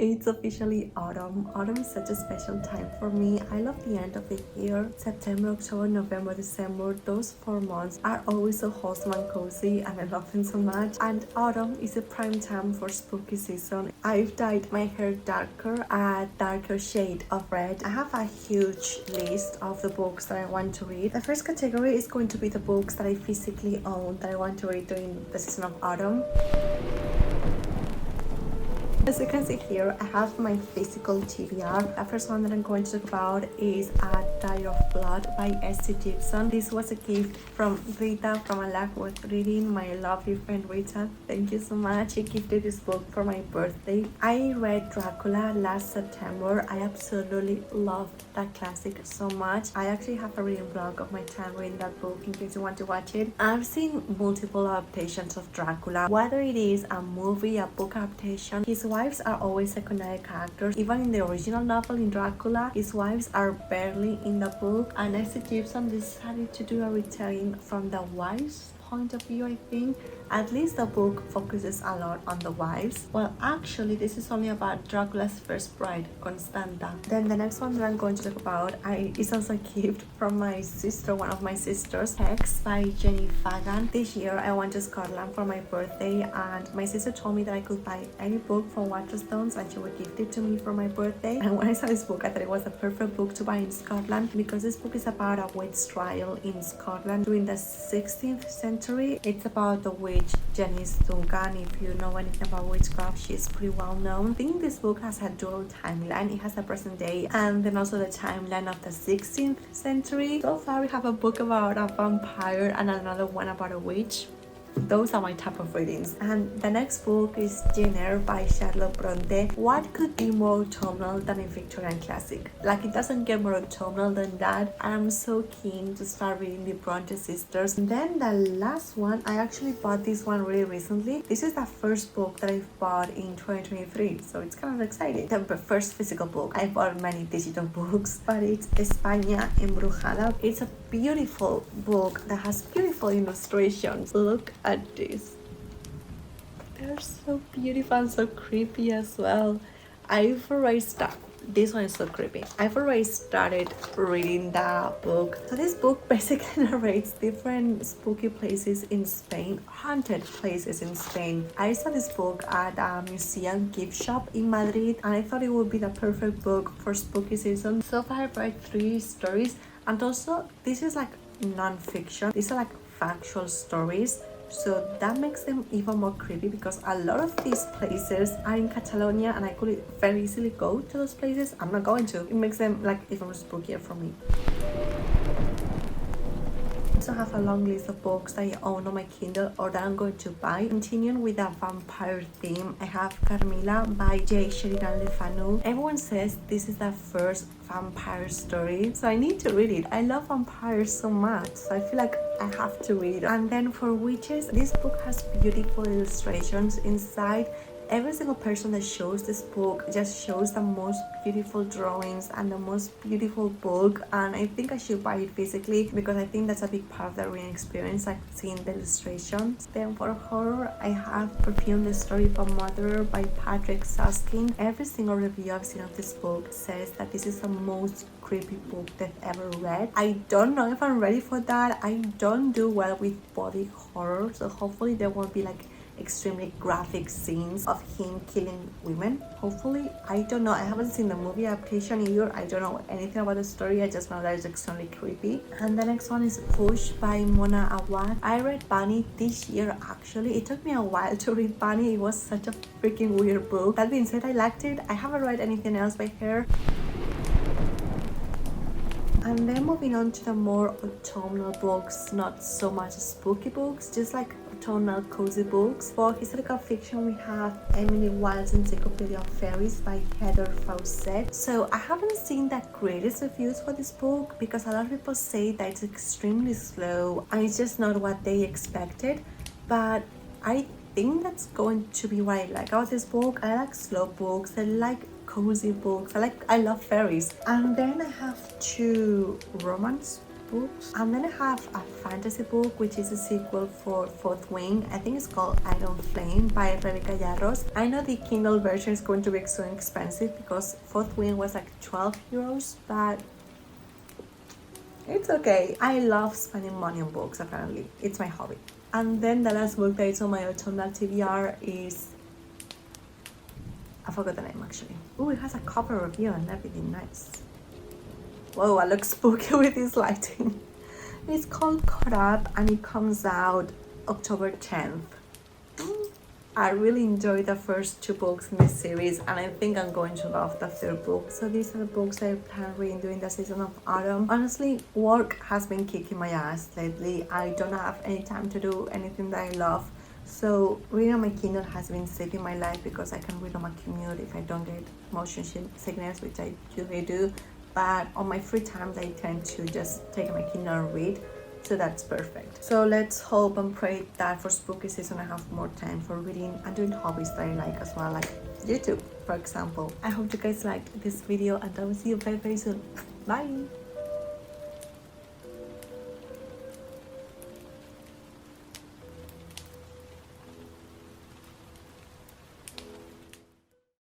It's officially autumn. Autumn is such a special time for me. I love the end of the year. September, October, November, December, those 4 months are always so wholesome and cozy, and I love them so much. And autumn is a prime time for spooky season. I've dyed my hair darker, a darker shade of red. I have a huge list of the books that I want to read. The first category is going to be the books that I physically own that I want to read during the season of autumn. As you can see here, I have my physical TBR. The first one that I'm going to talk about is A Diary of Blood by Gibson. This was a gift from Rita from A Life Worth Reading, my lovely friend Rita. Thank you so much. She gifted this book for my birthday. I read Dracula last September. I absolutely loved that classic so much. I actually have a reading vlog of my time reading that book in case you want to watch it. I've seen multiple adaptations of Dracula, whether it is a movie, a book adaptation. His wives are always secondary characters. Even in the original novel in Dracula, his wives are barely in the book, and Gibson decided to do a retelling from the wives' point of view, I think. At least the book focuses a lot on the wives. Well, actually, this is only about Dracula's first bride, Constanta. Then the next one that I'm going to talk about is also a gift from my sister, one of my sisters, Hex by Jenni Fagan. This year, I went to Scotland for my birthday, and my sister told me that I could buy any book from Waterstones and she would gift it to me for my birthday. And when I saw this book, I thought it was the perfect book to buy in Scotland, because this book is about a witch trial in Scotland during the 16th century. It's about the witch Jenni Fagan. If you know anything about witchcraft, she's pretty well known. I think this book has a dual timeline. It has a present day and then also the timeline of the 16th century. So far we have a book about a vampire and another one about a witch. Those are my type of readings. And the next book is Eyre by Brontë. What could be more autumnal than a Victorian classic? Like, it doesn't get more autumnal than that, and I'm so keen to start reading the Brontë sisters. And then the last one, I actually bought this one really recently. This is the first book that I've bought in 2023, so it's kind of exciting. The first physical book. I bought many digital books, but it's España, embrujada. It's a beautiful book that has beautiful illustrations. Look at this. They're so beautiful and so creepy as well. This one is so creepy. I've already started reading the book. So this book basically narrates different spooky places in Spain, haunted places in Spain. I saw this book at a museum gift shop in Madrid, and I thought it would be the perfect book for spooky season. So far I've read 3 stories, and also this is like non-fiction. These are like factual stories. So that makes them even more creepy, because a lot of these places are in Catalonia and I could very easily go to those places. I'm not going to. It makes them like even more spookier for me. I also have a long list of books that I own on my Kindle or that I'm going to buy. Continuing with a vampire theme, I have Carmilla by Sheridan Fanu. Everyone says this is the first vampire story, so I need to read it. I love vampires so much, so I feel like I have to read it. And then for witches, this book has beautiful illustrations inside. Every single person that shows this book just shows the most beautiful drawings and the most beautiful book, and I think I should buy it physically, because I think that's a big part of the reading experience, like seeing the illustrations. Then for horror, I have Perfume, the Story of a Murderer by Süskin. Every single review I've seen of this book says that this is the most creepy book they've ever read. I don't know if I'm ready for that. I don't do well with body horror, so hopefully there won't be like extremely graphic scenes of him killing women. Hopefully. I don't know. I haven't seen the movie adaptation either. I don't know anything about the story. I just know that it's extremely creepy. And the next one is Rouge by Awad. I read Bunny this year actually. It took me a while to read Bunny. It was such a freaking weird book. That being said, I liked it. I haven't read anything else by her. And then moving on to the more autumnal books, not so much spooky books, just like autumnal cozy books. For historical fiction, we have Emily Wilde's Encyclopaedia of Faeries by Fawcett. So I haven't seen the greatest reviews for this book, because a lot of people say that it's extremely slow and it's just not what they expected. But I think that's going to be what I like about this book. I like slow books. I like cozy books. I love fairies. And then I have 2 romance books. And then I have a fantasy book, which is a sequel for Fourth Wing. I think it's called Iron Flame by Rebecca Yarros. I know the Kindle version is going to be so expensive because Fourth Wing was like 12 euros, but it's okay. I love spending money on books, apparently. It's my hobby. And then the last book that is on my autumnal TBR is... I forgot the name actually. Oh, it has a cover review and everything, nice. Whoa, I look spooky with this lighting. It's called Caught Up and it comes out October 10th. I really enjoyed the first 2 books in this series and I think I'm going to love the 3rd book. So these are the books I plan reading during the season of autumn. Honestly, work has been kicking my ass lately. I don't have any time to do anything that I love. So reading on my Kindle has been saving my life because I can read on my commute if I don't get motion sickness, which I usually do. But on my free times, I tend to just take my Kindle and read. So that's perfect. So let's hope and pray that for spooky season I have more time for reading and doing hobbies that I like as well, like YouTube, for example. I hope you guys liked this video and I will see you very, very soon. Bye!